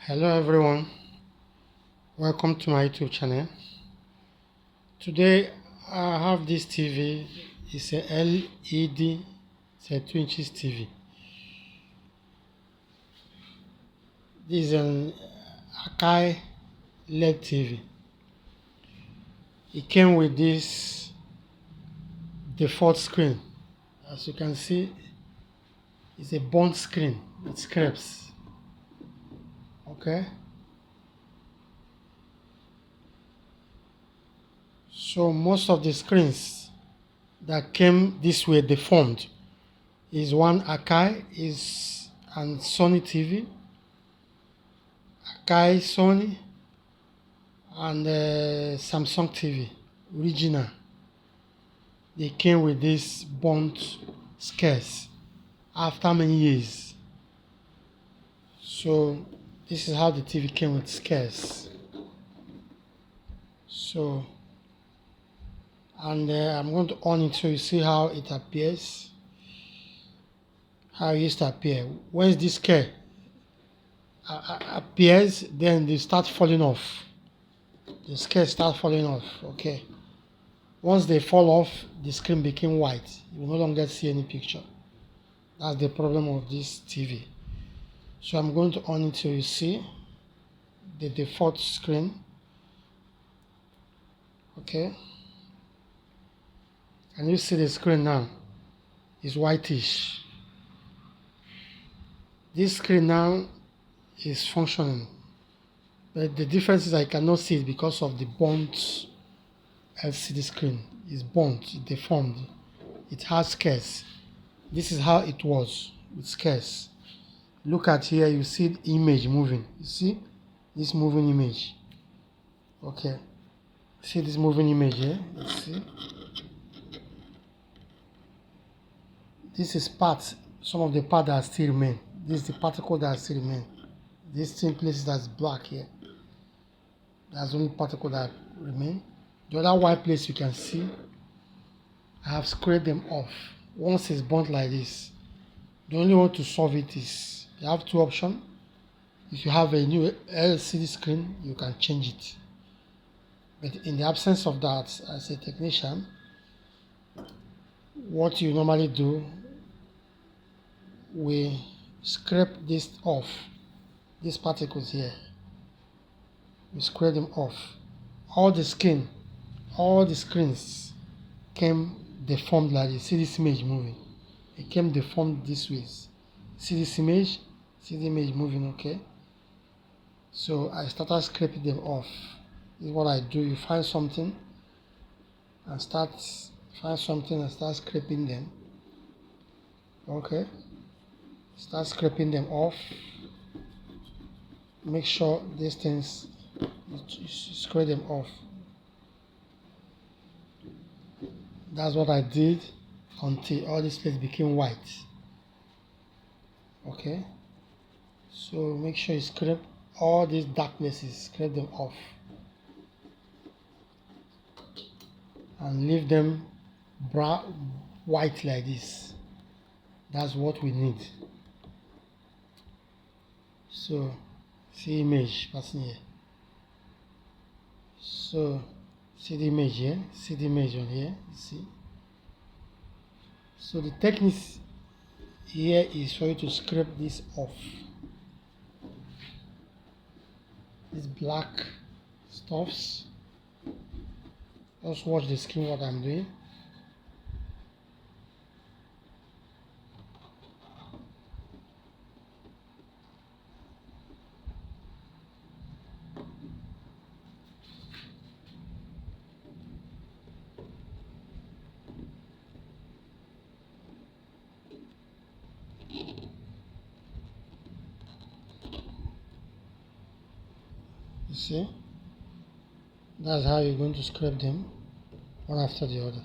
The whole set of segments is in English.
Hello everyone, welcome to my YouTube channel. Today I have this TV. It's a LED, it's a 2 inches TV. This is an Akai LED TV. It came with this default screen. As you can see, it's a burnt screen. It scrapes. Okay. So most of the screens that came this way deformed is one Akai, is and Sony TV, Akai, Sony, and Samsung TV original. They came with this burnt scarce after many years. So this is how the TV came with scarce. So and I'm going to on it so you see how it appears, how it used to appear. Once this scare appears, then they start falling off. The scare start falling off. Okay. Once they fall off, the screen became white. You will no longer see any picture. That's the problem of this TV. So I'm going to on it so you see the default screen. Okay. Can you see the screen now? It's whitish. This screen now is functioning. But the difference is I cannot see it because of the burnt LCD screen. It's burnt, it's deformed. It has scarce. This is how it was with scarce. Look at here, you see the image moving. You see this moving image. Okay. See this moving image here? You see? This is part, some of the part that still remain. This is the particle that still remain. This same place that's black here. That's the only particle that remain. The other white place you can see, I have scraped them off. Once it's burnt like this, the only way to solve it is you have two options. If you have a new LCD screen, you can change it. But in the absence of that, as a technician, what you normally do, we scrape this off, these particles here. We scrape them off. All the skin, all the screens came deformed like this. See this image moving? It came deformed this way. See this image? See the image moving, okay? So I started scraping them off. This is what I do. You find something and start scraping them. Okay? Start scraping them off. Make sure these things, you scrape them off. That's what I did until all this place became white. Okay? So make sure you scrape all these dark places, scrape them off. And leave them white like this. That's what we need. So see image passing here. So see the image here, see the image on here, you see. So the technique here is for you to scrape this off. These black stuffs. Just watch the screen what I'm doing. You see? That's how you're going to scrape them one after the other.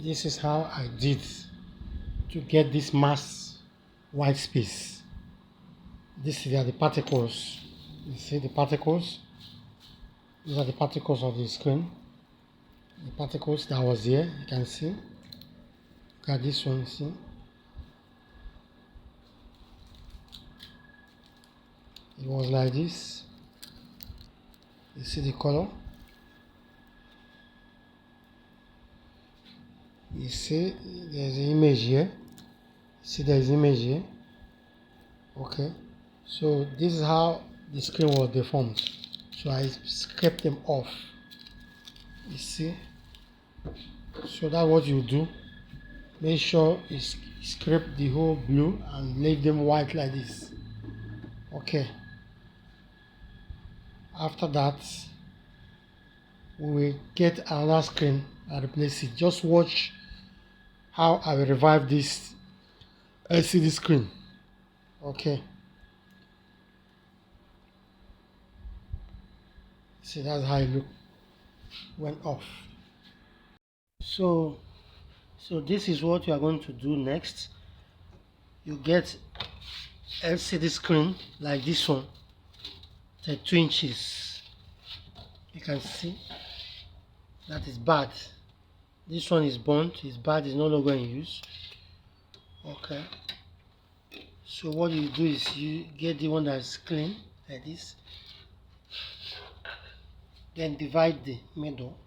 This is how I did to get this mask white space. These are the particles. You see the particles? These are the particles of the screen. The particles that was here, you can see. Look at this one, see? It was like this. You see the color? You see there's an image here. See there's image here. Okay. So this is how the screen was deformed. So I scraped them off. You see? So that's what you do. Make sure you scrape the whole blue and leave them white like this. Okay. After that, we will get another screen and replace it. Just watch how I will revive this LCD screen. Okay. See, that's how it look went off. So this is what you are going to do next. You get LCD screen like this one, 2 inches. You can see that is bad. This one is burnt, it's bad, it's no longer in use. Okay. So what you do is you get the one that's clean like this. Then divide the middle.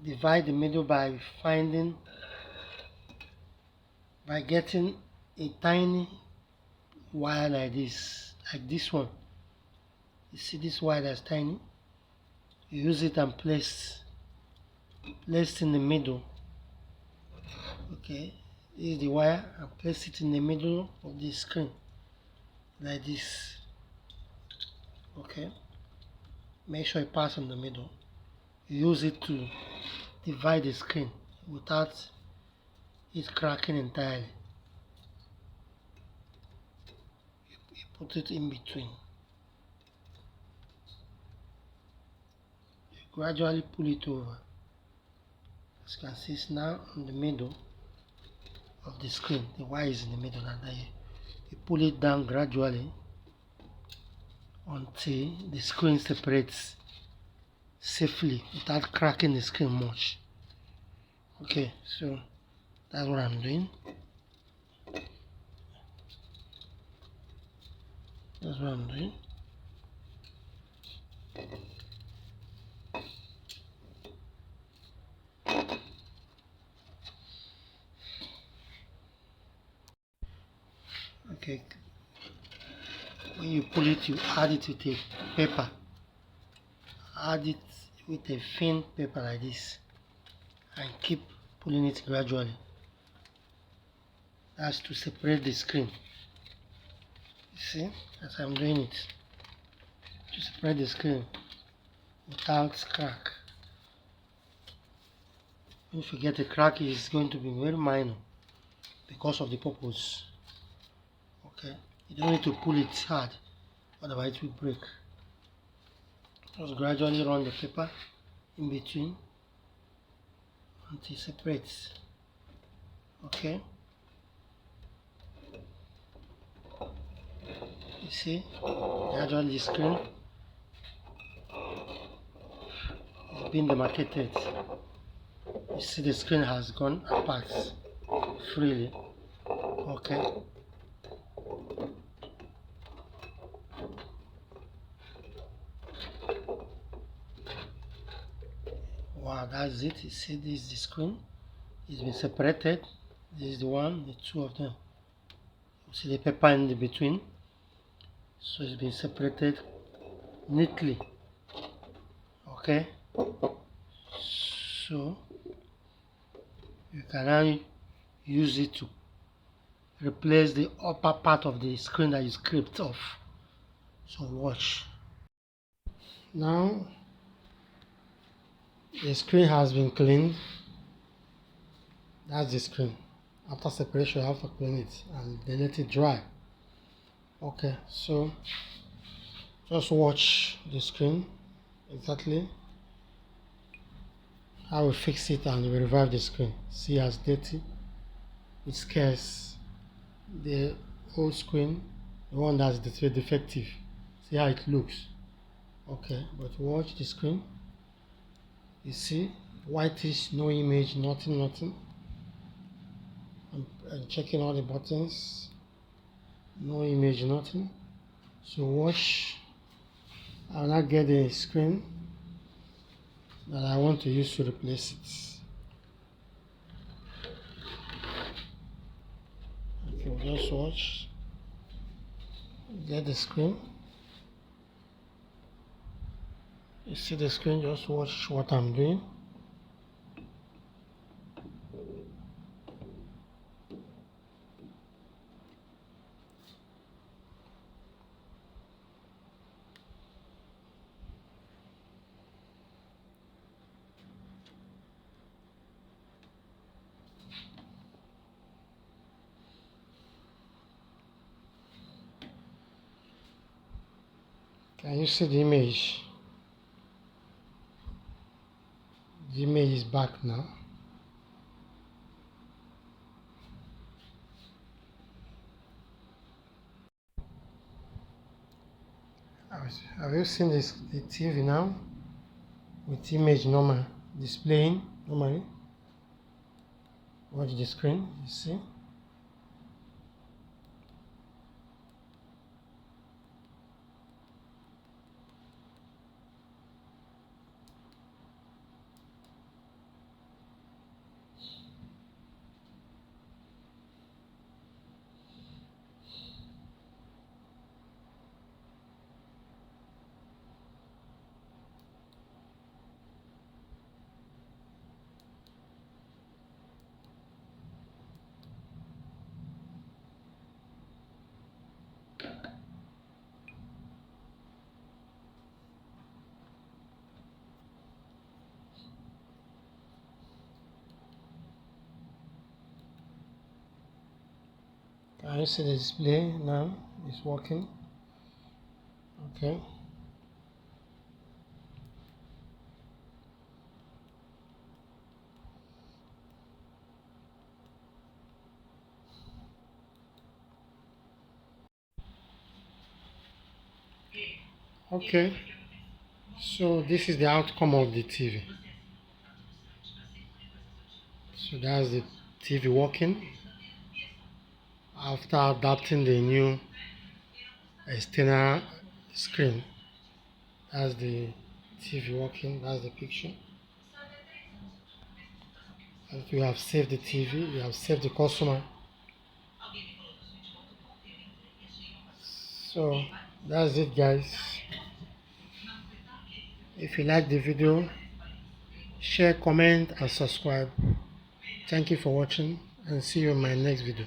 Divide the middle by getting a tiny wire like this one. You see this wire that's tiny? You use it and place in the middle. Okay, this is the wire, and place it in the middle of the screen like this. Okay, make sure it passes in the middle. You use it to divide the screen without it cracking entirely. You put it in between. You gradually pull it over. As you can see, it's now in the middle of the screen. The wire is in the middle, and then you pull it down gradually until the screen separates safely without cracking the screen much. Okay, so that's what I'm doing. That's what I'm doing. Okay, when you pull it, you add it with a paper. Add it with a thin paper like this and keep pulling it gradually. That's to separate the screen. You see, as I'm doing it, to separate the screen without crack. If you get a crack, it's going to be very minor because of the purpose. Okay, you don't need to pull it hard, otherwise it will break. Just gradually run the paper in between until it separates. Okay, you see, gradually the screen is being demarcated. You see the screen has gone apart freely. Okay. Wow, that's it. You see, this is the screen. It's been separated. This is the one, the two of them. You see the paper in the between. So it's been separated neatly. Okay. So you can now use it to replace the upper part of the screen that you scraped off. So watch. Now the screen has been cleaned. That's the screen. After separation, you have to clean it and then let it dry. Okay, so just watch the screen exactly I will fix it and revive the screen. See how it's dirty? It scares the old screen, the one that's defective. See how it looks. Okay, but watch the screen. You see, whitish, no image, nothing. I'm checking all the buttons. No image, nothing. So watch. I'll now get the screen that I want to use to replace it. Okay, just watch. Get the screen. You see the screen, just watch what I'm doing. Can you see the image? The image is back now. Have you seen this, the TV now? With image normal, displaying normally. Watch the screen, you see? Can you see the display now? It's working. Okay. Okay. So this is the outcome of the TV. So that's the TV working after adapting the new external screen. That's the TV working, that's the picture. As we have saved the TV, we have saved the customer. So that's it, guys. If you like the video, share, comment and subscribe. Thank you for watching and see you in my next video.